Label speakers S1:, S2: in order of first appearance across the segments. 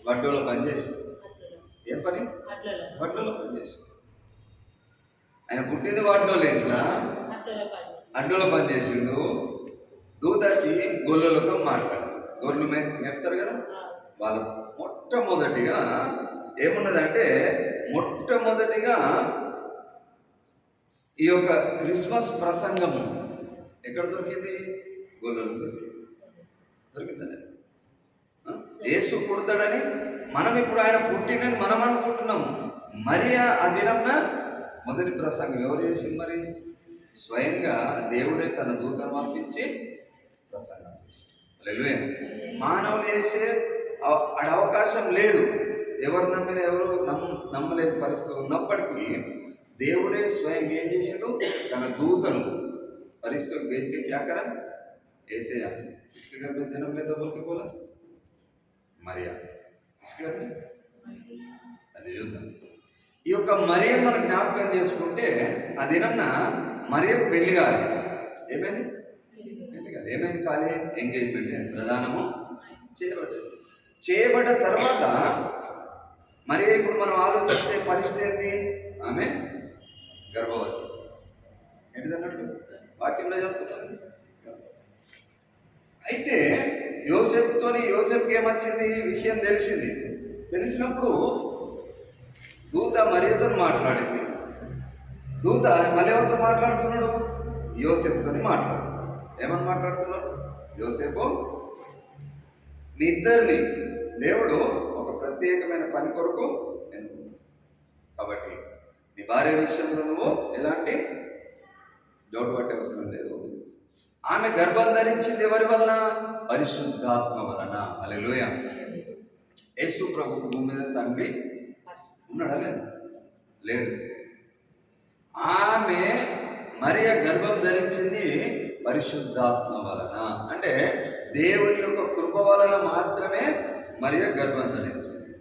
S1: వడ్డోలో పనిచేసి ఏం పని? వడ్డోలో పనిచేసి. ఆయన పుట్టింది వడ్డోలు ఇంట్లో అడ్డోలో పనిచేసిండు. దూత వచ్చి గొల్లలతో మాట్లాడు. గొర్రెలు మెప్తారు కదా, వాళ్ళ మొట్టమొదటిగా ఏమున్నదంటే, మొట్టమొదటిగా ఈ యొక్క క్రిస్మస్ ప్రసంగము ఎక్కడ దొరికింది? గొల్లలు దొరికిందని. యేసు పుడతాడని మనం ఇప్పుడు ఆయన పుట్టినని మనం అనుకుంటున్నాము. మరియా ఆ దినంన మొదటి ప్రసంగం ఎవరు చేసింది? మరి స్వయంగా దేవుడే తన దూతను పంపించి ప్రసంగం చేసి. హల్లెలూయా. మానవులు చేసే అవకాశం లేదు. ఎవరు నమ్మినా ఎవరు నమ్మలేని పరిస్థితి ఉన్నప్పటికీ దేవుడే స్వయంగా ఏం చేసిండు? తన దూతను పరిస్థితులకు भेज के क्या करा? ऐसे इसके घर में जन्म लेता बोल के बोला మరియా. इसके घर में అది చూద్దాం. ఈ యొక్క మరియ మనం జ్ఞాపకం చేసుకుంటే ఆ దినంన మరియకు పెళ్లి కాలి. ఏమైంది? పెళ్లి కాలి. ఏమైంది? కాలి ఎంగేజ్మెంట్ అని ప్రధానము చేయబడ్డ తర్వాత మరి ఇప్పుడు మనం ఆలోచిస్తే పరిస్థితి ఏంటి? ఆమె గర్భవతి. ఏంటిదన్నట్టు వాక్యంలో చదువుతున్నది. అయితే యోసేపుకి ఏమొచ్చింది? విషయం తెలిసింది. తెలిసినప్పుడు దూత మరియతో మాట్లాడింది. దూత మళ్ళీ ఎవరితో మాట్లాడుతున్నాడు? యోసేపుతో మాట్లాడు. ఏమని మాట్లాడుతున్నాడు? యోసేపు, మీ ఇద్దరిని దేవుడు ఒక ప్రత్యేకమైన పని కొరకు ఎన్నుకున్నాడు. కాబట్టి నీ భార్య విషయంలో నువ్వు ఎలాంటి డౌట్ పట్టే అవసరం లేదు. ఆమె గర్భం ధరించింది ఎవరి వలన? పరిశుద్ధాత్మ వలన. హల్లెలూయా. యేసు ప్రభు భూమి మీద తండ్రి ఉన్నాడా? లేడు. ఆమె మరియ గర్భం ధరించింది పరిశుద్ధాత్మ వలన. అంటే దేవుని యొక్క కృప వలన మాత్రమే మరియ గర్భం ధరించింది.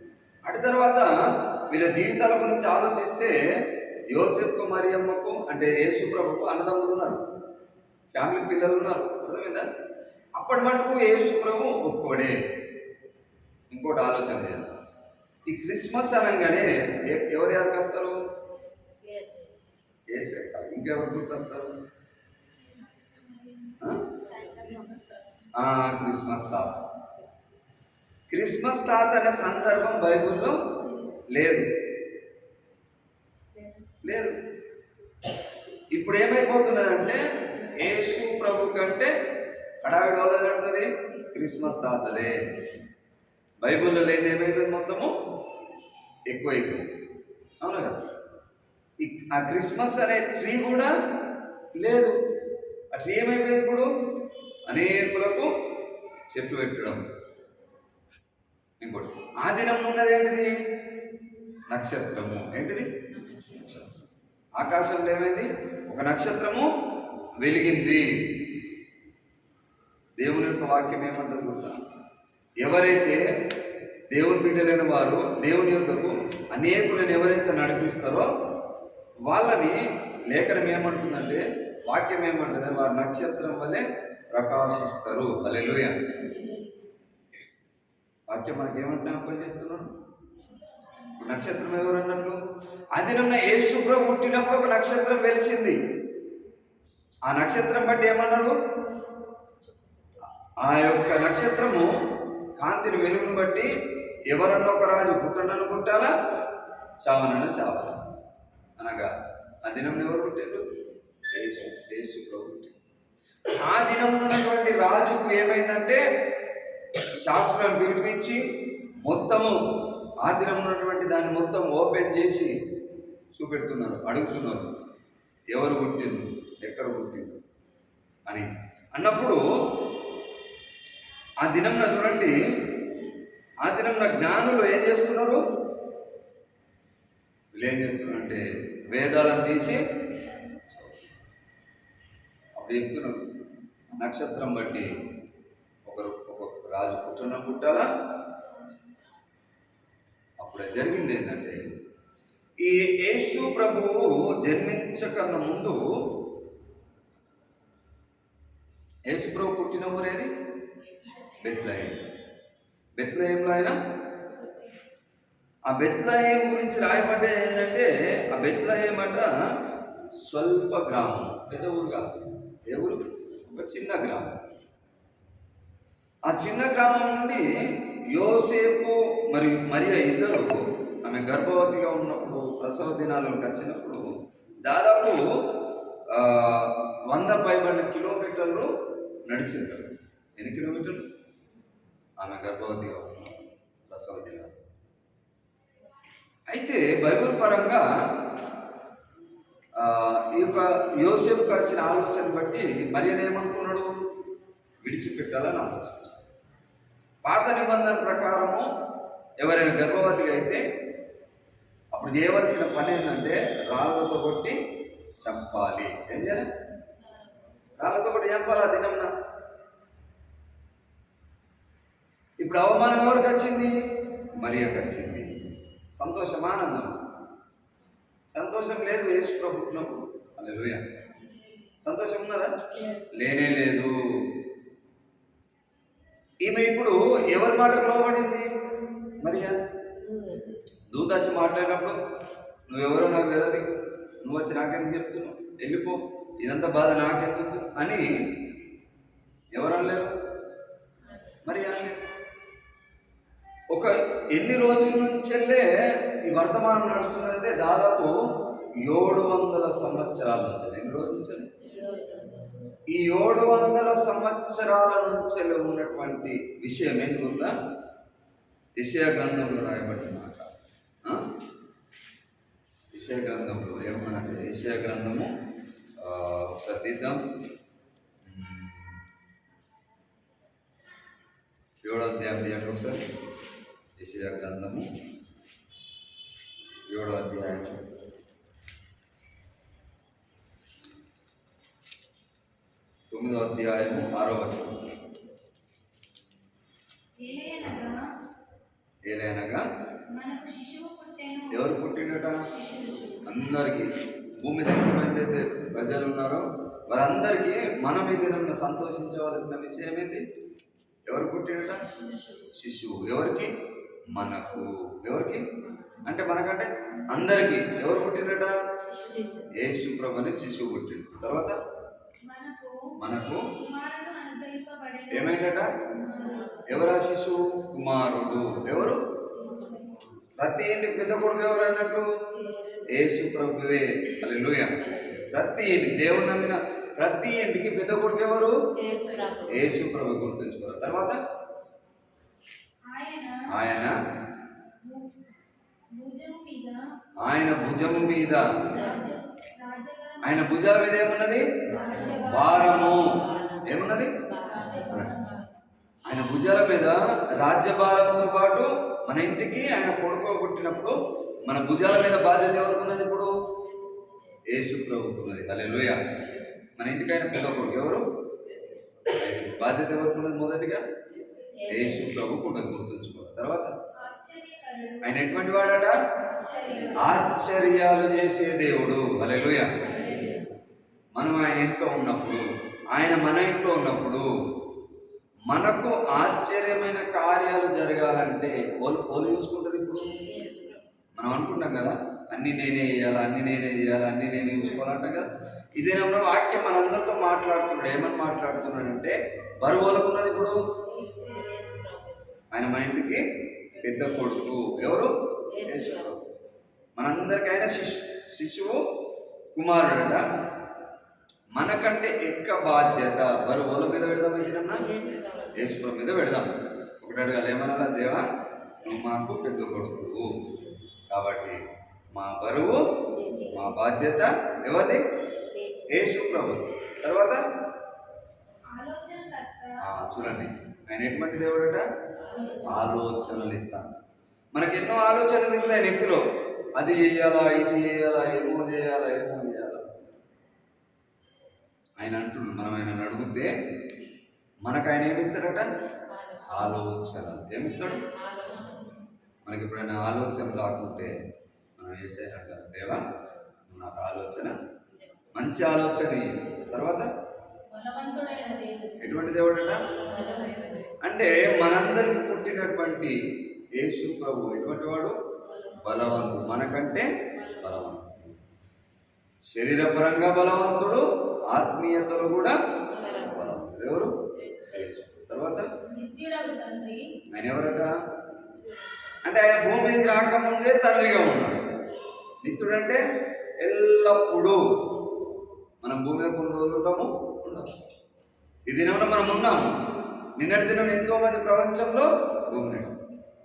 S1: అటు తర్వాత వీళ్ళ జీవితాల గురించి ఆలోచిస్తే యోసేపుకు మరియమ్మకు అంటే యేసు ప్రభుకు అన్నదమ్ములు ఉన్నారు, ఫ్యామిలీ పిల్లలు ఉన్నారు. అర్థమైందా? అప్పటి మటుకు యేసు ప్రభు ఒక్కోడే. ఇంకోటి ఆలోచన చేద్దాం. ఈ క్రిస్మస్ అనగానే ఎవరు యాదకొస్తారు? యేసే కాదు, ఇంకెవరు గుర్తొస్తారు? క్రిస్మస్ తాత. క్రిస్మస్ తాత అనే సందర్భం బైబిల్లో లేదు. ఇప్పుడు ఏమైపోతున్నదంటే యేసు ప్రభు కంటే హడావిడి వల్ల నడుతుంది క్రిస్మస్ తాతదే. బైబిల్లో లేదు. ఏమైపోయింది? మొత్తము ఎక్కువైపోయింది. అవునా కదా? ఆ క్రిస్మస్ అనే ట్రీ కూడా లేదు. ఆ ట్రీ ఏమైపోయింది? ఇప్పుడు అనేకులకు చెప్పి పెట్టడం. ఇంకోటి ఆ దినం ఉన్నది ఏంటిది? నక్షత్రము. ఏంటిది? ఆకాశంలో ఏమైంది? ఒక నక్షత్రము వెలిగింది. దేవుని యొక్క వాక్యం ఏమంటుంది గుర్తా? ఎవరైతే దేవుని బిడ్డలైన వారు దేవుని యొద్దకు అనేకులను ఎవరైతే నడిపిస్తారో వాళ్ళని లేఖనం ఏమంటుందంటే, వాక్యం ఏమంటుంది? వారు నక్షత్రం వలె ప్రకాశిస్తారు. హల్లెలూయా. వాక్యం మనకేమంటే జ్ఞాపకం చేస్తున్నాడు? నక్షత్రం ఎవరు అన్నట్లు? అది నిన్న యేసు ప్రభు పుట్టినప్పుడు ఒక నక్షత్రం వెలిసింది. ఆ నక్షత్రం బట్టి ఏమన్నాడు? ఆ యొక్క నక్షత్రము కాంతిని వెలుగును బట్టి ఎవరన్నా ఒక రాజు పుట్టనను పుట్టాలా, చావనన్నా చావాలా అనగా ఆ దినం ఎవరు పుట్టారు? యేసు ప్రభు పుట్టాడు. ఆ దినం ఉన్నటువంటి రాజుకు ఏమైందంటే శాస్త్రాన్ని పిలిపించి మొత్తము ఆ దినం ఉన్నటువంటి దాన్ని మొత్తం ఓపెన్ చేసి చూపెడుతున్నారు, అడుగుతున్నారు ఎవరు పుట్టిండు, ఎక్కడ పుట్టిండు అని. అన్నప్పుడు ఆ దినంన చూడండి, ఆ దినంన జ్ఞానులు ఏం చేస్తున్నారు? వీళ్ళు ఏం చేస్తున్నారంటే వేదాలను తీసి అప్పుడు చెప్తున్నారు నక్షత్రం బట్టి ఒక్కొక్క రాజు పుట్టాలా. అప్పుడు జరిగింది ఏంటంటే, ఈ యేసు ప్రభువు జన్మించకన్నా ముందు యేసు ప్రభు పుట్టిన ఊరేది? బెత్లెహేం. బెత్లెహేంలో ఆయన ఆ బెత్లహేము గురించి రాయబడ్డే ఏంటంటే, ఆ బెత్లహేము అంట స్వల్ప గ్రామం, పెద్ద ఊరు కాదు. ఏ ఊరు? ఒక చిన్న గ్రామం. ఆ చిన్న గ్రామం నుండి యోసేపు మరియు మరియ ఇద్దరు ఆమె గర్భవతిగా ఉన్నప్పుడు ప్రసవ దినాలకు వచ్చినప్పుడు దాదాపు 100 పైబడిన కిలోమీటర్లు నడిచింది. ఎన్ని కిలోమీటర్లు? ఆమె గర్భవతిగా ఉన్న ప్రసవ దినాలు. అయితే బైబిల్ పరంగా ఈ యొక్క యోసేపుకి వచ్చిన ఆలోచన బట్టి మరియను ఏమనుకున్నాడు? విడిచిపెట్టాలని ఆలోచించాడు. పాత నిబంధన ప్రకారము ఎవరైనా గర్భవతిగా అయితే అప్పుడు చేయవలసిన పని ఏంటంటే రాళ్ళతో కొట్టి చంపాలి. ఏం చేయాలి? రాళ్ళతో కొట్టి చంపాలి ఆ దినంన. ఇప్పుడు అవమానం ఎవరికి వచ్చింది? మరియకు వచ్చింది. సంతోషం, ఆనందం. సంతోషం లేదు యేసు ప్రభు పుట్టినప్పుడు. హల్లెలూయా. సంతోషం ఉన్నదా? లేనే లేదు. ఈమె ఇప్పుడు ఎవరి మాటకు లోబడింది? మరియా. దూత వచ్చి మాట్లాడినప్పుడు నువ్వెవరో నాకు తెలియదు, నువ్వు వచ్చి నాకెందుకు చెప్తున్నావు, వెళ్ళిపో, ఇదంతా బాధ నాకెందుకు అని ఎవరు అనలేరు? మరి అనలేరు. ఒక ఎన్ని రోజుల నుంచెల్లే ఈ వర్తమానం నడుస్తున్నదంటే దాదాపు 700 సంవత్సరాల నుంచి. ఎన్ని రోజుల నుంచి? ఈ 700 సంవత్సరాల నుంచి ఉన్నటువంటి విషయం ఎందుకుందా? యెషయా గ్రంథంలో రాయబడిన మాట. యెషయా గ్రంథంలో ఏమన్నానంటే, యెషయా గ్రంథము ఒకసారి తీద్దాం. 7వ అధ్యాయం తీయండి ఒకసారి. యెషయా గ్రంథము 7వ అధ్యాయం 9వ అధ్యాయము 6వ వచనం. ఏలైనగా ఎవరు పుట్టిండట? అందరికీ, భూమి మీద ఎంతమంది ప్రజలు ఉన్నారో వారందరికీ మనం ఈ దినం సంతోషించవలసిన విషయం ఏంటి? ఎవరు పుట్టినట? శిశువు. ఎవరికి? మనకు. ఎవరికి అంటే మనకంటే అందరికీ. ఎవరు పుట్టినట? యేసు ప్రభుని శిశువు పుట్టిండు. తర్వాత మనకు ఏమైందట? ఎవరా శిశువు? కుమారుడు. ఎవరు? ప్రతి ఇంటికి పెద్ద కొడుకు ఎవరు అన్నట్టు? యేసు ప్రభువే. హల్లెలూయా. ప్రతి ఇంటికి, దేవుని నమ్మిన ప్రతి ఇంటికి పెద్ద కొడుకు ఎవరు? యేసు ప్రభు. గుర్తుంచుకోవాలి. తర్వాత ఆయన భుజము మీద, ఆయన భుజాల మీద ఏమున్నది? భారము. ఏమున్నది? ఆయన భుజాల మీద రాజ్యభారంతో పాటు మన ఇంటికి ఆయన కొడుకు పుట్టినప్పుడు మన భుజాల మీద బాధ్యత ఎవరికి ఉన్నది? ఇప్పుడు యేసు ప్రభువుకు ఉన్నది. హల్లెలూయా. మన ఇంటికి ఆయన పెద్ద కొడుకు ఎవరు? బాధ్యత ఎవరికి ఉన్నది? మొదటిగా యేసు ప్రభువుకు ఉన్నది. గుర్తుంచుకోవాలి. తర్వాత ఆయన ఎటువంటి వాడట? ఆశ్చర్యాలు చేసే దేవుడు. హల్లెలూయా. మనం ఆయన ఇంట్లో ఉన్నప్పుడు, ఆయన మన ఇంట్లో ఉన్నప్పుడు మనకు ఆశ్చర్యమైన కార్యాలు జరగాలంటే వాళ్ళు చూసుకుంటారు. ఇప్పుడు మనం అనుకుంటాం కదా, అన్నీ నేనే చేయాలి, అన్నీ నేనే చేయాలి, అన్నీ నేనే చూసుకోవాలంటాం కదా. ఇదేనప్పుడు వాక్యం మనందరితో మాట్లాడుతున్నాడు. ఏమని మాట్లాడుతున్నాడంటే, బరువు వాళ్ళకున్నది ఇప్పుడు ఆయన మన ఇంటికి పెద్ద కొడుకు. ఎవరు? యేసు. మనందరికీ ఆయన శిశువు, కుమారుడట. మనకంటే ఎక్కువ బాధ్యత బరువు వాళ్ళ మీద పెడదాం. ఏదన్నా యేసు మీద పెడదాం. ఒకటి అడగాలి, ఏమన్నా? దేవా, నువ్వు మాకు పెద్ద కొడుకు కాబట్టి మా బరువు, మా బాధ్యత ఎవరిది? యేసు ప్రభు. తర్వాత చూడండి, ఆయన ఎటువంటి దేవుడట? ఆలోచనలు ఇస్తాను. మనకి ఎన్నో ఆలోచనలు దిగుతాయి నెత్తిలో. అది చేయాలా, ఇది చేయాలా, ఏమో చేయాలా, ఏమో చేయాలా. ఆయన అంటున్నాడు, మనం ఆయన అడిగితే మనకు ఆయన ఏమిస్తాడట? ఆలోచనలు. ఏమిస్తాడు? మనకి ఎప్పుడైనా ఆలోచన రాకుంటే మనం వేసేయాలి కదా, దేవా నువ్వు నాకు ఆలోచన, మంచి ఆలోచన. తర్వాత ఎటువంటి దేవుడట? అంటే మనందరికి పుట్టినటువంటి యేసు ప్రభు ఎటువంటి వాడు? బలవంతుడు, మనకంటే బలవంతుడు. శరీరపరంగా బలవంతుడు, ఆత్మీయతలు కూడా బలవంతుడు. ఎవరు? యేసు. తర్వాత ఆయన ఎవరట అంటే ఆయన భూమి మీదకి రాకముందే తండ్రిగా ఉన్నాడు. నిత్యుడు అంటే ఎల్లప్పుడూ. మనం భూమి మీద కొన్ని రోజులు ఉంటాము, ఉండము. ఈ దినంలో మనం ఉన్నాము. నిన్నటి దినం ఎంతో మంది ప్రపంచంలో భూమిని,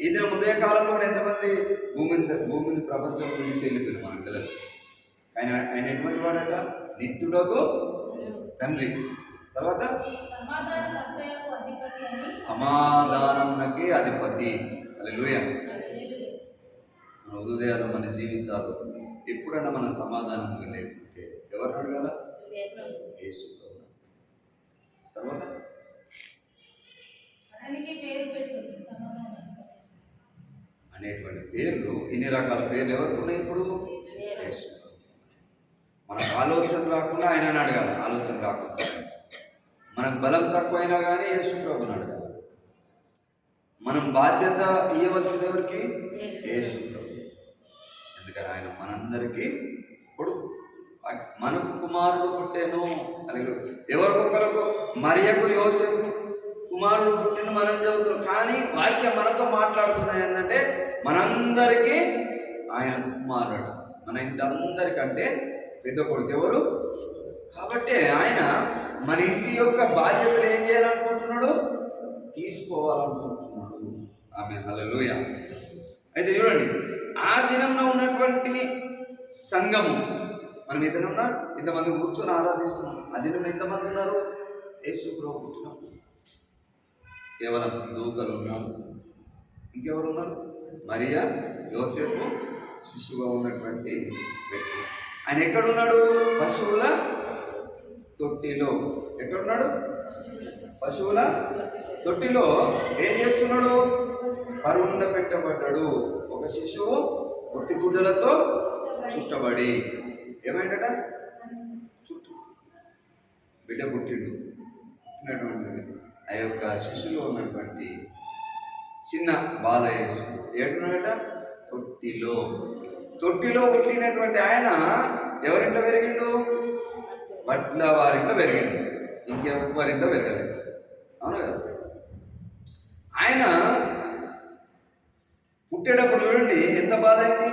S1: ఈ దినం ఉదయకాలంలో కూడా ఎంతమంది భూమిని ప్రపంచంలో నుంచి వెళ్ళిపోయిన మనకు తెలియదు. ఆయన ఎటువంటి వాడట? నిత్యుడకు తండ్రి. తర్వాత సమాధానంకి అధిపతి. హల్లెలూయా. మన హృదయాలు, మన జీవితాలు ఎప్పుడన్నా మన సమాధానం లేకుంటే ఎవరిని అడగాల? యేసు. తర్వాత అనేటువంటి పేర్లు, ఇన్ని రకాల పేర్లు ఎవరికి ఉన్నాయి ఇప్పుడు? యేసు. మనకు ఆలోచన రాకుండా ఆయనని అడగాలి. ఆలోచన రాకుండా మనకు బలం తక్కువైనా కానీ యేసు ప్రభుని అడగాలి. మనం బాధ్యత ఇవ్వవలసింది ఎవరికి? యేసు ప్రభు. ఎందుకని ఆయన మనందరికీ కొడుకు. మనకు కుమారుడు పుట్టేను. అలాగే ఎవరికొకరికి మరియకు యోసేపు కుమారుడు పుట్టిన మనం చదువుతున్నాం. కానీ వాక్యం మనతో మాట్లాడుతున్నాయి ఏంటంటే మనందరికీ ఆయన కుమారుడు. మన ఇంటి అందరికంటే పెద్ద కొడుకు ఎవరు? కాబట్టి ఆయన మన ఇంటి యొక్క బాధ్యతలు ఏం చేయాలనుకుంటున్నాడు? తీసుకోవాలనుకుంటున్నాడు. ఆమె హల్లెలూయా. అయితే చూడండి, ఆ దినంలో ఉన్నటువంటి సంఘము, మనం ఈ దినంలో ఇంతమంది కూర్చొని ఆరాధిస్తున్నాం. ఆ దినంలో ఎంతమంది ఉన్నారు? యేసు ప్రభు కూర్చున్నాం. కేవలం దూతలు ఉన్నారు. ఇంకెవరు ఉన్నారు? మరియా, యోసేపు, శిశువుగా ఉన్నటువంటి వ్యక్తి. ఆయన ఎక్కడున్నాడు? పశువుల తొట్టిలో. ఎక్కడున్నాడు? పశువుల తొట్టిలో. ఏం చేస్తున్నాడు? పరుండ పెట్టబడ్డాడు. ఒక శిశువు ఒత్తి గుడ్డలతో చుట్టబడి. ఏమైందట? చుట్టూ బిడ్డ పుట్టిండు. పుట్టినటువంటి ఆ యొక్క శిశువులో ఉన్నటువంటి చిన్న బాలయేసు ఏడున్నాడట? తొట్టిలో. తొట్టిలో పుట్టినటువంటి ఆయన ఎవరింట్లో పెరిగిండు? వడ్ల వారింట్లో పెరిగిండు. ఇంకెవరింట్లో పెరగలేదు. అవును కదా? ఆయన పుట్టేటప్పుడు చూడండి ఎంత బాధ అయింది.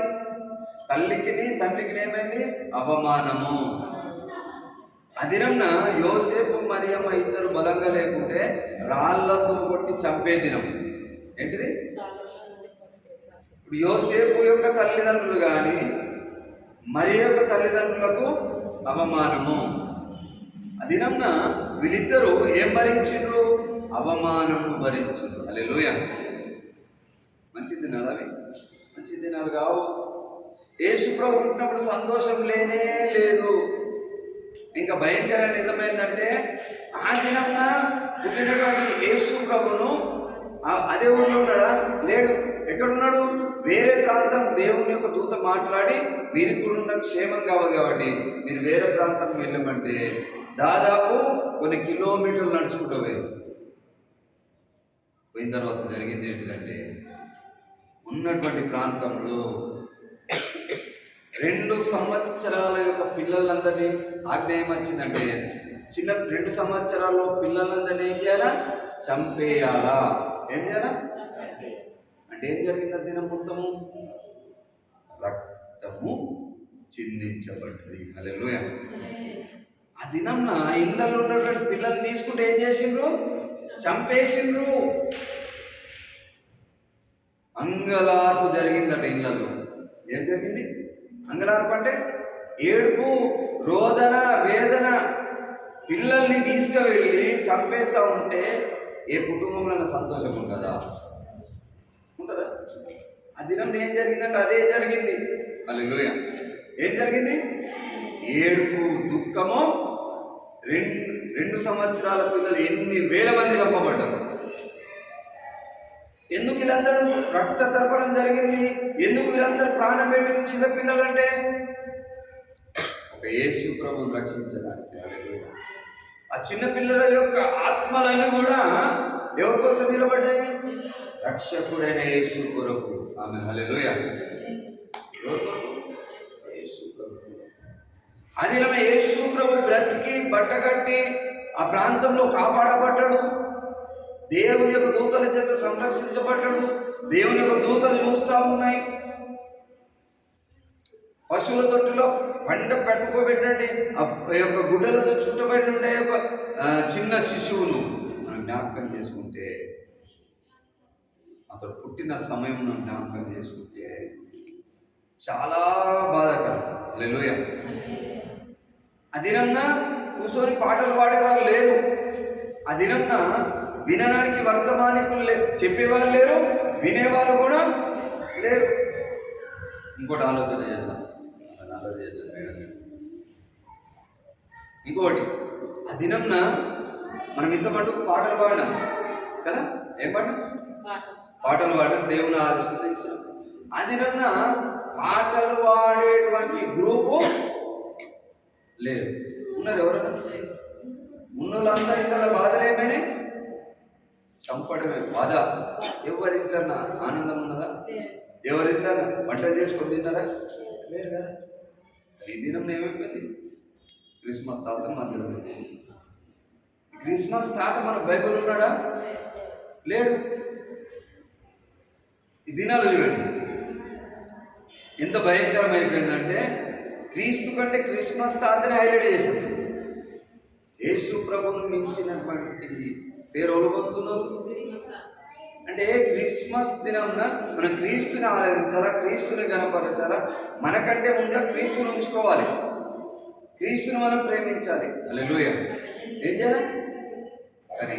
S1: తల్లికి తండ్రికి ఏమైంది? అవమానము. అదినంన యోసేపు మరియమ్మ ఇద్దరు బలంగా లేకుంటే రాళ్లతో కొట్టి చంపే దినం. ఏంటిది? ఇప్పుడు యోసేపు యొక్క తల్లిదండ్రులు కానీ మరి యొక్క తల్లిదండ్రులకు అవమానము. అదినంన వీళ్ళిద్దరూ ఏం భరించిండ్రు? అవమానము భరించిండ్రు. హల్లెలూయా. మంచి దినాలు అవి, మంచి దినాలు కావు. యేసు ప్రభు పుట్టినప్పుడు సంతోషం లేనే లేదు. ఇంకా భయంకర నిజమైందంటే ఆ దినంన పుట్టినటువంటి యేసు ప్రభును అదే ఊళ్ళో ఉన్నాడా? లేడు. ఎక్కడున్నాడు? వేరే ప్రాంతం. దేవుని యొక్క దూత మాట్లాడి మీరు ఇప్పుడున్న క్షేమం కావాలి కాబట్టి మీరు వేరే ప్రాంతం వెళ్ళమంటే దాదాపు కొన్ని కిలోమీటర్లు నడుచుకుంటూ పోయిన తర్వాత జరిగింది ఏంటిదంటే ఉన్నటువంటి ప్రాంతంలో 2 సంవత్సరాల యొక్క పిల్లలందరినీ ఆజ్ఞ ఏమొచ్చిందంటే చిన్న 2 సంవత్సరాల్లో పిల్లలందరినీ ఏం చేయాలా? చంపేయాలా. ఏం చేయాలా అంటే ఏం జరిగింది? దినం మొత్తము రక్తము చిందించబడ్డది. హల్లెలూయా. ఆ దినంన ఇళ్ళల్లో ఉన్నటువంటి పిల్లల్ని తీసుకుంటే ఏం చేసిండ్రు? చంపేసిండ్రు. అంగలార్పు జరిగిందట ఇళ్ళల్లో. ఏం జరిగింది? అంగలార్పు అంటే ఏడుపు, రోదన, వేదన. పిల్లల్ని తీసుకువెళ్ళి చంపేస్తూ ఉంటే ఏ కుటుంబంలో సంతోషం ఉంటుందా? ఉంటుందా? ఆ దినం ఏం జరిగిందంటే అదే జరిగింది. హల్లెలూయా. ఏం జరిగింది? ఏడుపు, దుఃఖము. 2 సంవత్సరాల పిల్లలు ఎన్ని వేల మంది చంపబడ్డారు. ఎందుకు వీళ్ళందరూ రక్త తర్పణం జరిగింది? ఎందుకు వీళ్ళందరూ ప్రాణం పెట్టిన చిన్న పిల్లలంటే ఒక యేసు ప్రభువుని రక్షించడానికి. ఆ చిన్న పిల్లల యొక్క ఆత్మలన్నీ కూడా ఎవరి కోసం నిలబడ్డాయి? రక్షకుడైన యేసు కొరకు. ఆమేన్, హల్లెలూయా. ఎవరి కొరకు? యేసు కొరకు. అది యేసు ప్రభు బ్రతికి బట్టగట్టి ఆ ప్రాంతంలో కాపాడబడ్డాడు. దేవుని యొక్క దూతల చేత సంరక్షించబడ్డాడు. దేవుని యొక్క దూతలు చూస్తూ ఉన్నాయి. పశువుల తొట్టులో పంట పెట్టుకోబెట్టండి ఆ యొక్క గుడ్డలతో చుట్టబడి ఉండే ఒక చిన్న శిశువును మనం జ్ఞాపకం చేసుకుంటే, అతడు పుట్టిన సమయం జ్ఞాపకం చేసుకుంటే చాలా బాధాకరం. హల్లెలూయా. ఆ దినంన కూర్చొని పాటలు పాడేవారు లేరు. ఆ దినంన వినడానికి వర్తమానికులు చెప్పేవారు లేరు, వినేవాళ్ళు కూడా లేరు. ఇంకోటి ఆలోచన చేద్దాం. ఇంకోటి, ఆ దినంన మనం ఇంత మటుకు పాటలు పాడినాం కదా. ఏం పాట? పాటలు పాడడం, దేవుని ఆలోచించాం. ఆ దినంన పాటలు పాడేటువంటి గ్రూపు లేదు. ఉన్నారు ఎవరైనా? ఉన్నోళ్ళందరూ ఇంట్లో బాధలు ఏమైనాయి? చంపడమే బాధ. ఎవరింట్లో ఆనందం ఉన్నదా? ఎవరింట్లో వంట చేసుకొని తిన్నారా? లేరు కదా. ఈ దినం ఏమైపోయింది? క్రిస్మస్ తాతను మధ్యలో వచ్చింది. క్రిస్మస్ తాత మన బైబిల్ ఉన్నాడా? లేడు. ఈ దినాలు చూడండి ఎంత భయంకరం అయిపోయిందంటే, క్రీస్తు కంటే క్రిస్మస్ తాతని హైలైట్ చేసింది. యేసు ప్రభువును మించినటువంటి పేరు పొందుతున్నారు. అంటే క్రిస్మస్ దినంన మనం క్రీస్తుని ఆరాధించాలా, క్రీస్తుని గణపరచాలా, మనకంటే ముందుగా క్రీస్తుని ఉంచుకోవాలి, క్రీస్తుని మనం ప్రేమించాలి. హల్లెలూయా. ఏం చేయాలి? కానీ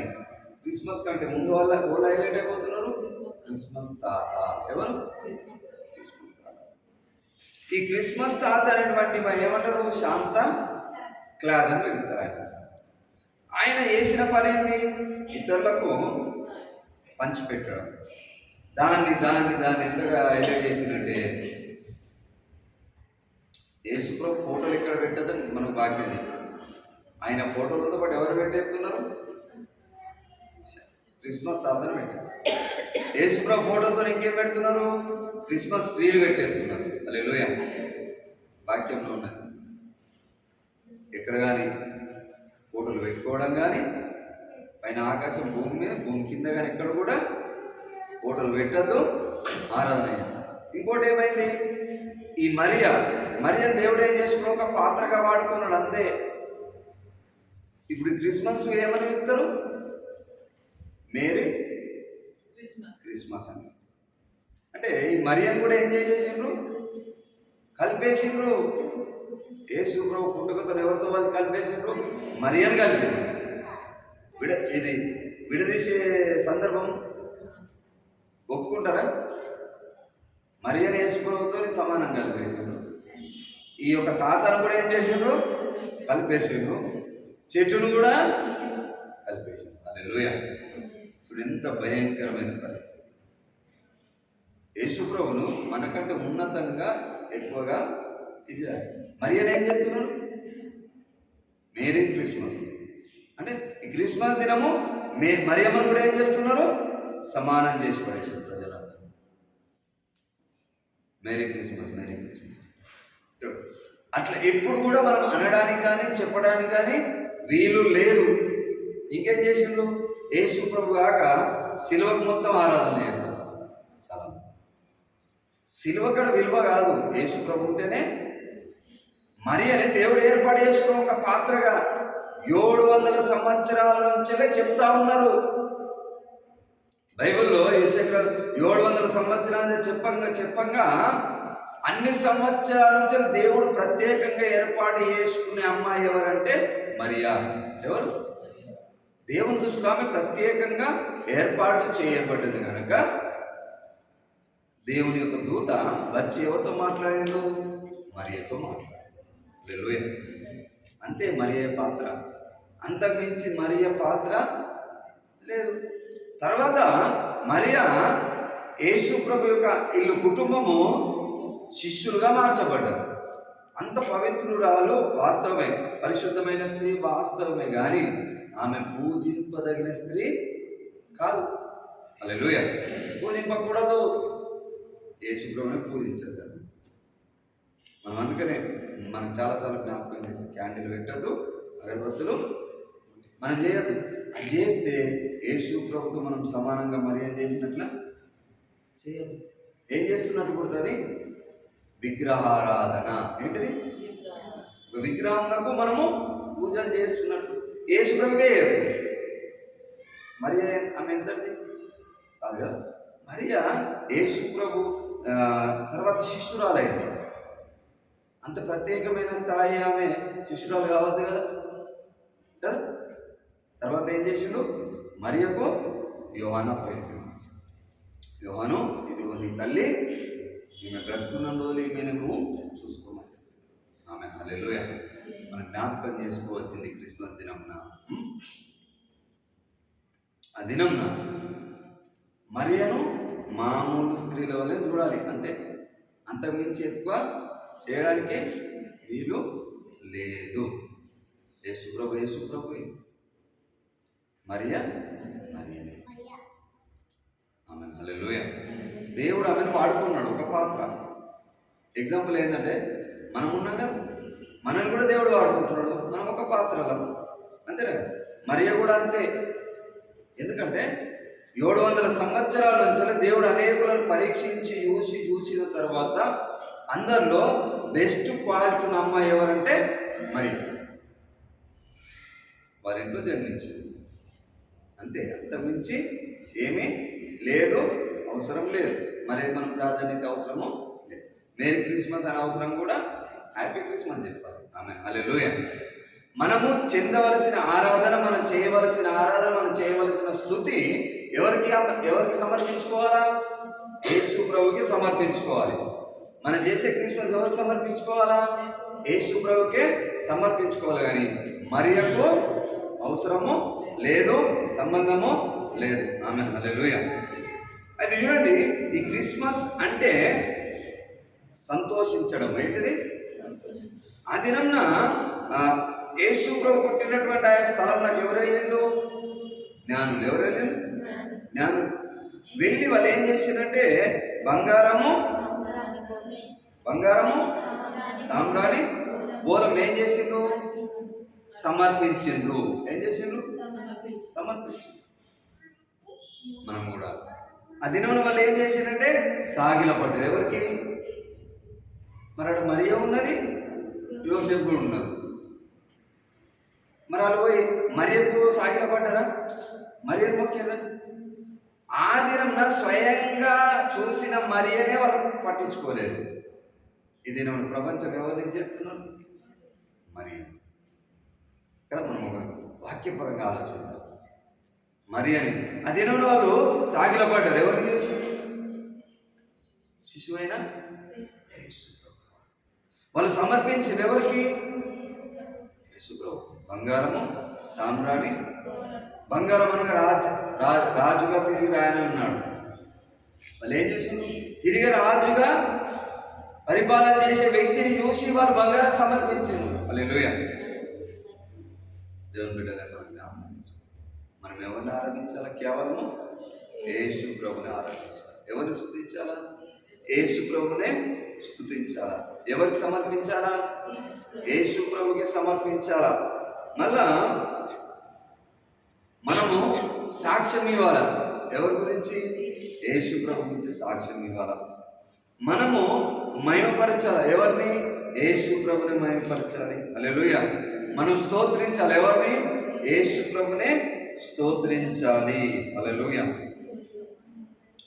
S1: క్రిస్మస్ కంటే ముందు వాళ్ళు హైలైట్ అయిపోతున్నారు. క్రిస్మస్ తాత. ఎవరు? క్రిస్మస్ తాత. ఈ క్రిస్మస్ తాత అనేటువంటి ఏమంటారు? శాంత క్లాస్ అని పిలుస్తారు. ఆయన చేసిన పని ఏంటి? ఇతరులకు పంచిపెట్టడం. దాన్ని ఎంతగా హైలైట్ చేసిందంటే, యేసుప్రభు ఫోటోలు ఎక్కడ పెట్టదని మనకు బాధ్యత. ఆయన ఫోటోలతో పాటు ఎవరు పెట్టేస్తున్నారు? క్రిస్మస్ తాతను పెట్టారు. యేసుప్రభు ఫోటోలతో ఇంకేం పెడుతున్నారు? క్రిస్మస్ ట్రీలు పెట్టేస్తున్నారు. హల్లెలూయా. వాక్యంలో ఉన్నది. ఎక్కడ కానీ ఫోటోలు పెట్టుకోవడం కానీ, పైన ఆకాశం భూమి మీద, భూమి కింద కానీ ఎక్కడ కూడా ఫోటోలు పెట్టద్దు, ఆరాధన. ఇంకోటి ఏమైంది? ఈ మరియను దేవుడు ఏం చేసుకున్నాడు? ఒక పాత్రగా వాడుకున్నాడు, అంతే. ఇప్పుడు క్రిస్మస్ ఏమని చెప్తారు? మేరీ క్రిస్మస్ అని. అంటే ఈ మరియను కూడా ఏం చేసిండ్రు? కలిపేసిండ్రు. యేసు ప్రభు పుట్టుకతో ఎవరితో వాళ్ళు కలిపేసిండ్రు? మరియను కలిపి ఇది విడదీసే సందర్భం ఒప్పుకుంటారా? మరియను యేసు ప్రభుతో సమానం కలిపేసిండ్రు. ఈ యొక్క తాతను కూడా ఏం చేసిండ్రు? కలిపేసిండ్రు. చెట్టును కూడా కలిపేసిండ్రు. హల్లెలూయా. చూడు ఎంత భయంకరమైన పరిస్థితి. యేసు ప్రభును మనకంటే ఉన్నతంగా ఎక్కువగా ఇది మరియను ఏం చేస్తున్నారు? మేరీ క్రిస్మస్ అంటే ఈ క్రిస్మస్ దినము మరియమ్మను కూడా ఏం చేస్తున్నారు? సమానం చేసి పడేసారు ప్రజలందరూ. Merry Christmas, merry Christmas. అట్లా ఎప్పుడు కూడా మనం అనడానికి కానీ చెప్పడానికి కానీ వీలు లేదు. ఇంకేం చేసిండ్రు? యేసు ప్రభు కాక సిలువకు మొత్తం ఆరాధన చేస్తారు. చాలా సిలువ కూడా విలువ కాదు. యేసు ప్రభు ఉంటేనే మరి అని దేవుడు ఏర్పాటు చేసుకున్న ఒక పాత్రగా 700 సంవత్సరాల నుంచే చెప్తా ఉన్నారు బైబిల్లో. యేసుగారు 700 సంవత్సరాలు చెప్పంగా అన్ని సంవత్సరాల నుంచి దేవుడు ప్రత్యేకంగా ఏర్పాటు చేసుకునే అమ్మాయి ఎవరంటే మరియా. ఎవరు? దేవుని దృష్టిలో ఆమె ప్రత్యేకంగా ఏర్పాటు చేయబడ్డది కనుక దేవుని యొక్క దూత వచ్చి ఎవరితో మాట్లాడిండు? మరియతో మాట్లాడు. హల్లెలూయా. అంతే మరియ పాత్ర. అంతకుమించి మరియ పాత్ర లేదు. తర్వాత మరియా యేసు ప్రభు యొక్క ఇల్లు కుటుంబము శిష్యులుగా మార్చబడ్డారు. అంత పవిత్రురాలు వాస్తవమే, పరిశుద్ధమైన స్త్రీ వాస్తవమే, కానీ ఆమె పూజింపదగిన స్త్రీ కాదు. హల్లెలూయా. పూజింపకూడదు, యేసు ప్రభువుని పూజించద్దు. మనం అందుకనే మనం చాలాసార్లు జ్ఞాపకం చేసి క్యాండిల్ పెట్టద్దు, అగరబత్తులు మనం చేయద్దు. అది చేస్తే యేసు ప్రభుతో మనం సమానంగా మరి ఏం చేసినట్ల చేయదు. ఏం చేస్తున్నట్టు గుర్తుంది? విగ్రహారాధన. ఏంటిది? విగ్రహంకు మనము పూజలు చేస్తున్నట్టు. యేసు ప్రభుకే చేయదు. మరి ఆమె ఎంతటిది కాదు కదా. మరియా యేసు ప్రభు తర్వాత శిష్యురాలైంది. అంత ప్రత్యేకమైన స్థాయి ఆమె శిష్యురాలు కావద్దు కదా కదా. తర్వాత ఏం చేసిండు? మరియకు యోహాను అప్పగించాడు. యోహాను, ఇదిగో నీ తల్లి, ఈమె బ్రతుకున్న రోజులు ఈమెను నువ్వు చూసుకోమని. ఆమె హల్లెలూయా. మనం జ్ఞాపకం చేసుకోవాల్సింది క్రిస్మస్ దినంన. ఆ దినంన మరియను మామూలు స్త్రీల వల్లే చూడాలి, అంతే. అంతకుమించి ఎక్కువ చేయడానికి వీలు లేదు. యేసు ప్రభు మరియా మరియనే. ఆమె హల్లెలూయా. దేవుడు ఆమెను వాడుకున్నాడు ఒక పాత్ర. ఎగ్జాంపుల్ ఏంటంటే మనం ఉన్నాం కదా, మనల్ని కూడా దేవుడు వాడుకుంటున్నాడు. మనం ఒక పాత్రలో, అంతేనా కదా. మరియా కూడా అంతే. ఎందుకంటే 700 సంవత్సరాల నుంచి దేవుడు అనేకులను పరీక్షించి చూసిన తర్వాత అందరిలో బెస్ట్ క్వాలిటీ ఉన్న అమ్మాయి ఎవరంటే మరియా. వారి ఇంట్లో జన్మించింది, అంతే. అంతకుమించి ఏమీ లేదు, అవసరం లేదు. మరి మనం ప్రాధాన్యత అవసరము లేదు. మేరీ క్రిస్మస్ అనే అవసరం కూడా, హ్యాపీ క్రిస్మస్ చెప్పాలి. ఆమె హల్లెలూయా. మనము చెందవలసిన ఆరాధన, మనం చేయవలసిన ఆరాధన, మనం చేయవలసిన స్తుతి ఎవరికి సమర్పించుకోవాలా? యేసు ప్రభుకి సమర్పించుకోవాలి. మనం చేసే క్రిస్మస్ ఎవరికి సమర్పించుకోవాలా? యేసు ప్రభుకే సమర్పించుకోవాలి. కానీ మరియకు అవసరము లేదు, సంబంధము లేదు. ఆమె హల్లెలూయా. అయితే చూడండి, ఈ క్రిస్మస్ అంటే సంతోషించడం. ఏంటిది? ఆ దినంన యేసు ప్రభు పుట్టినటువంటి ఆ స్థలంలోకి ఎవరు వెళ్ళిండు? జ్ఞానులు. ఎవరు వెళ్ళిండు? జ్ఞానులు వెళ్ళి వాళ్ళు ఏం చేసిందంటే బంగారము సామ్రాణి బోలం ఏం చేసిండ్రు? సమర్పించిండ్రు. ఏం చేసిండ్రు? సమర్పించిండ్రు. మనం కూడా ఆ దినం వల్ల ఏం చేసిందంటే సాగిల పడ్డారు. ఎవరికి? మరి అక్కడ మరియా ఉన్నది, యోసేపు కూడా ఉన్నారు. మరి వాళ్ళు పోయి మరియకు సాగిల పడ్డారా? మరియను మొక్కారా? ఆ దినం స్వయంగా చూసిన మరియనే వాళ్ళు పట్టించుకోలేదు. ఈ దినం ప్రపంచం ఎవరిని చెప్తున్నారు? మరియ కదా. మనం ఒక వాక్యపరంగా ఆలోచిస్తాం. మరి అని ఆ దినంలో వాళ్ళు సాగిల పడ్డారు. ఎవరిని చూసి? శిశువైనా వాళ్ళు సమర్పించింది ఎవరికి? యేసు ప్రభు. బంగారము సామ్రాణి. బంగారం అనగా రాజుగా తిరిగి రాయని ఉన్నాడు. వాళ్ళు ఏం చేసిండ్రు? తిరిగి రాజుగా పరిపాలన చేసే వ్యక్తిని చూసి వాళ్ళు బంగారం సమర్పించారు. హల్లెలూయా. దేవుని బిడ్డలను మనం ఎవరిని ఆరాధించాలా? కేవలము యేసు ప్రభుని ఆరాధించాలి. ఎవరిని స్తుతించాలా? యేసు ప్రభునే స్తుతించాలా. ఎవరికి సమర్పించాలా? యేసు ప్రభుకి సమర్పించాలా. మళ్ళా మనము సాక్ష్యం ఇవ్వాలా. ఎవరి గురించి? యేసు ప్రభు గురించి సాక్ష్యం ఇవ్వాలా. మనము మహిమపరచాలి. ఎవరిని? యేసు ప్రభుని మహిమపరచాలి. హల్లెలూయా. మనం స్తోత్రించాలి. ఎవరిని? యేసు ప్రభునే స్తోత్రించాలి. హల్లెలూయా.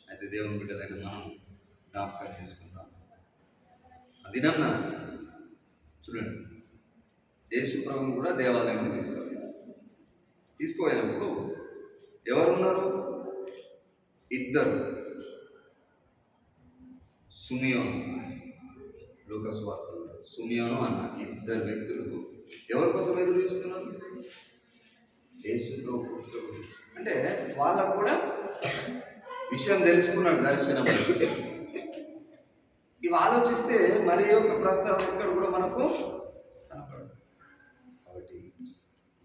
S1: అయితే దేవుని బిడ్డలైన మనం జ్ఞాపకం చేసుకుందాం. ఆ దినంన చూడండి, యేసు ప్రభుని కూడా దేవాలయం తీసుకుపోయినప్పుడు ఎవరున్నారు? ఇద్దరు. సుమియోను, లూకాసు వార్తలో సుమియోను అన్న ఇద్దరు వ్యక్తులు ఎవరి కోసం ఎదురు చూస్తున్నారు? యేసు ప్రభు. అంటే వాళ్ళకు కూడా విషయం తెలుసుకున్నాడు, దర్శనం. ఇవి ఆలోచిస్తే మరి యొక్క ప్రస్తావన ఇక్కడ కూడా మనకు కనపడదు. కాబట్టి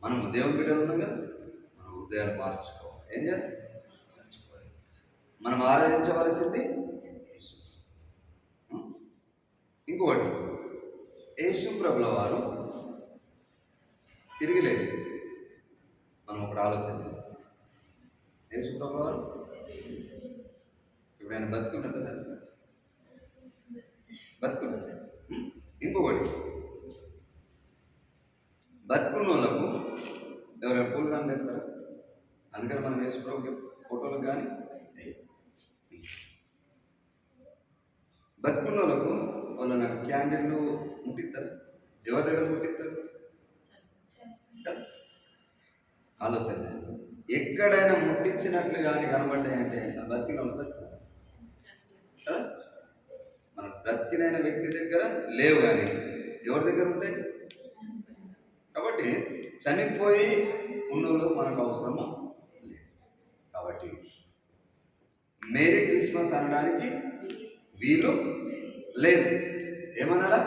S1: మనం దేవుని బిడ్డలు ఉన్నాం కదా, మన హృదయాలు మార్చుకోవాలి. ఏం చేయాలి? మార్చుకోవాలి. మనం ఆరాధించవలసింది యేసు. ఇంకొకటి, యేసు ప్రభుల వారు తిరిగి లేచి, మనం ఒకటి ఆలోచన చేద్దాం. యేసు ప్రభుల వారు ఇప్పుడు ఆయన బతుకున్నట్టు చచ్చిన బతుకున్నట్టు. ఇంకొకటి, బతుకున్న వాళ్ళకు ఎవరైనా పూలు కానీ ఎత్తారా? అందుకని మనం యేసు ప్రభుకి ఫోటోలకు కానీ బతుకున్న వాళ్ళకు వాళ్ళ క్యాండిల్లు ముట్టిస్తారు. ఎవరి దగ్గర ముట్టిస్తారు? ఆలోచన. ఎక్కడైనా ముట్టించినట్లు కానీ కనబడ్డాయంటే బతికిన వాళ్ళు చచ్చిపోతారు కదా. మన బ్రతికినైన వ్యక్తి దగ్గర లేవు, కానీ ఎవరి దగ్గర ఉంటాయి? కాబట్టి చనిపోయి ఉన్నోళ్ళు మనకు అవసరము లేదు. కాబట్టి మేరీ క్రిస్మస్ అనడానికి వీలు లేదు. ఏమన్నారా?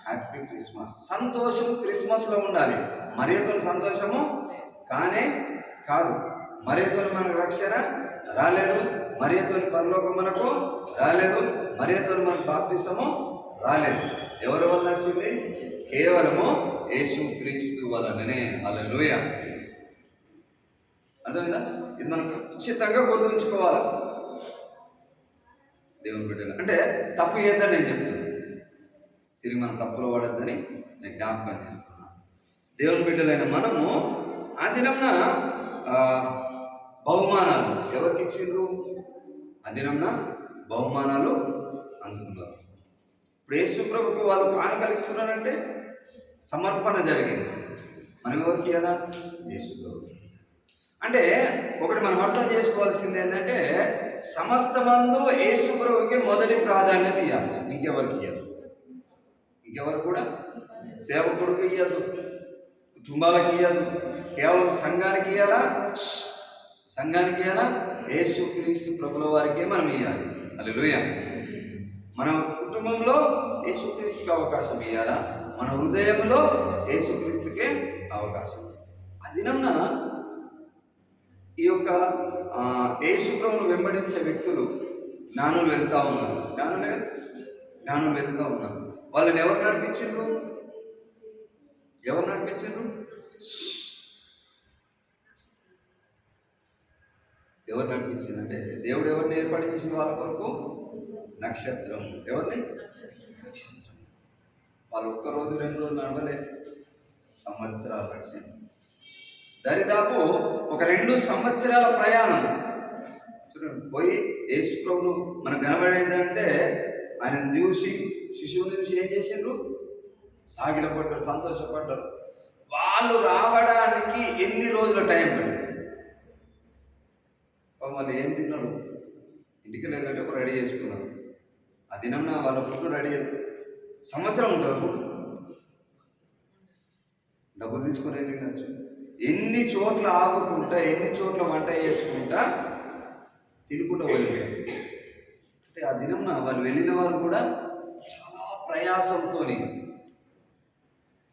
S1: Happy Christmas. సంతోషం క్రిస్మస్లో ఉండాలి. మరియతో సంతోషము కానే కాదు. మరియతో మనకు రక్షణ రాలేదు, మరియతో పరలోకం మనకు రాలేదు, మరియతో మనకు బాప్తిసము రాలేదు. ఎవరి వల్ల వచ్చింది? కేవలము యేసు క్రీస్తు వలననే. హల్లెలూయా. అర్థమైందా? ఇది మనం ఖచ్చితంగా గుర్తుంచుకోవాలి. దేవుని బిడ్డలు అంటే తప్పు చేద్దని నేను చెప్తున్నాను, తిరిగి మనం తప్పులో పడద్దని నేను జ్ఞాపకం చేస్తున్నాను. దేవుని బిడ్డలైన మనము ఆ దినంన బహుమానాలు ఎవరికి ఇచ్చిండ్రు? ఆ దినంన బహుమానాలు అందుకున్నారు. ఇప్పుడు యేసు ప్రభుకు వాళ్ళు కానుకలు ఇస్తున్నారంటే సమర్పణ జరిగింది. మనం ఎవరికి కదా? యేసు ప్రభు. అంటే ఒకటి మనం అర్థం చేసుకోవాల్సింది ఏంటంటే, సమస్తమందు యేసు ప్రభువుకి మొదటి ప్రాధాన్యత ఇవ్వాలి. ఇంకెవరికి ఇవ్వదు. ఇంకెవరు కూడా సేవకుడికి ఇవ్వద్దు, కుటుంబాలకు ఇవ్వద్దు, కేవలం సంఘానికి ఇవ్వాలా? సంఘానికి ఇవ్వాలా? యేసు క్రీస్తు ప్రభుల వారికే మనం ఇవ్వాలి. హల్లెలూయా. మన కుటుంబంలో యేసుక్రీస్తుకి అవకాశం ఇవ్వాలా? మన హృదయంలో యేసుక్రీస్తుకే అవకాశం. ఆ దినంన ఈ యొక్క యేసు ప్రభువును వెంబడించే వ్యక్తులు జ్ఞానులు వెళ్తూ ఉన్నారు. జ్ఞానులు వెళ్తూ ఉన్నారు. వాళ్ళని ఎవరు నడిపించిండ్రు? ఎవరు నడిపించిండ్రు? ఎవరు నడిపించిందంటే, దేవుడు ఎవరిని ఏర్పాటు చేసిన వాళ్ళ కొరకు? నక్షత్రం. ఎవరిని? నక్షత్రం. వాళ్ళు ఒక్కరోజు 2 రోజులు నడవలే, సంవత్సరాల లక్ష్యం. దరిదాపు ఒక 2 సంవత్సరాల ప్రయాణం. చూడండి, పోయి యేసు ప్రభువును మనకు కనబడేదంటే ఆయన చూసి, శిశువుని చూసి ఏం చేసిండ్రు? సాగిలపడ్డారు, సంతోషపడ్డారు. వాళ్ళు రావడానికి ఎన్ని రోజుల టైం పడింది? వాళ్ళు ఏం తిన్నారు? ఇంటికి వెళ్ళాలంటే ఒక రెడీ చేసుకున్నారు. ఆ దినంన వాళ్ళ ఫుడ్ రెడీ, సంవత్సరం ఉంటుంది ఫుడ్. డబ్బులు తీసుకొని వెళ్ళినచ్చు. ఎన్ని చోట్ల ఆగుకుంటా, ఎన్ని చోట్ల వంట చేసుకుంటా తినుకుంటూ వెళ్ళిపోయారు. అంటే ఆ దినంన వాళ్ళు వెళ్ళిన వారు కూడా చాలా ప్రయాసంతో,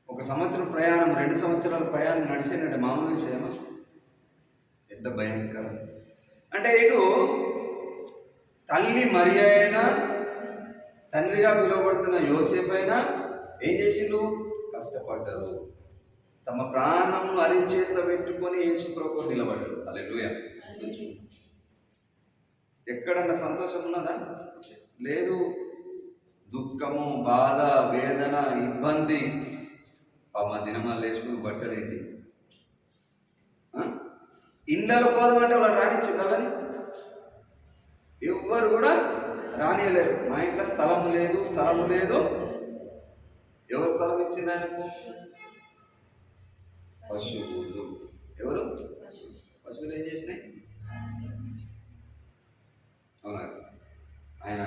S1: ఒక సంవత్సరం ప్రయాణం, 2 సంవత్సరాల ప్రయాణం నడిచేనంటే మామూలు విషయమా? ఎంత భయంకరం. అంటే ఇటు తల్లి మరియ అయినా, తండ్రిగా పిలువబడుతున్న యోసేపు అయినా ఏం చేసిండు? కష్టపడ్డారు. తమ ప్రాణమును అరిచేతిలో పెట్టుకొని యేసు ప్రభువు నిలబడ్డారు. హల్లెలూయా. ఎక్కడన్నా సంతోషం ఉన్నదా? లేదు. దుఃఖము, బాధ, వేదన, ఇబ్బంది. మా దినమాలు లేచుకుని బట్టలేంటి? ఇళ్ళలో పోదామంటే వాళ్ళు రానిచ్చిండాలని ఎవ్వరు కూడా రానియలేరు. మా ఇంట్లో స్థలము లేదు. ఎవరు స్థలం ఇచ్చింది ఆయనకు? పశువులు. ఎవరు? పశువులు ఏం చేసినాయి? అవునా? ఆయన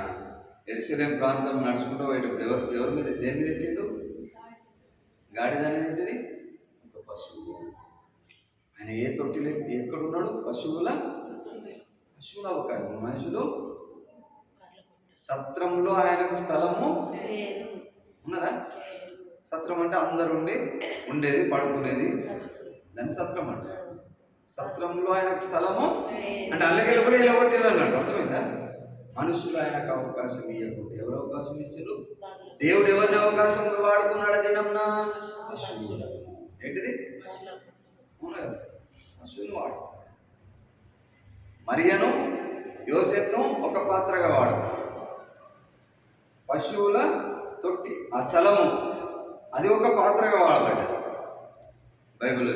S1: యెరూషలేము ప్రాంతం నడుచుకుంటూ పోయేటప్పుడు ఎవరి మీద, దేని మీద ఎక్కిండు? గాడిద అనేది ఏంటిది? ఒక పశువు. ఆయన ఏ తొట్టిలో ఎక్కడున్నాడు? పశువుల ఒక మనుషులు సత్రంలో ఆయనకు స్థలము ఉన్నదా? సత్రం అంటే అందరు ఉండేది, పడుకునేది, దాన్ని సత్రం అంటారు. సత్రంలో ఆయనకు స్థలము అంటే అల్లకెళ్ళి కూడా ఇలా కొట్టారు అన్నాడు. అర్థమైందా? మనుషులు ఆయనకు అవకాశం ఇవ్వకుండా ఎవరు అవకాశం ఇచ్చారు? దేవుడు ఎవరిని అవకాశం వాడుకున్నాడు దినంనా? పశువులను. ఏంటిది? అవును కదా, పశువుని వాడు. మరియను యోసేపును ఒక పాత్రగా వాడు. పశువుల తొట్టి ఆ స్థలము అది ఒక పాత్రగా వాడబడ్డది బైబిల్లో.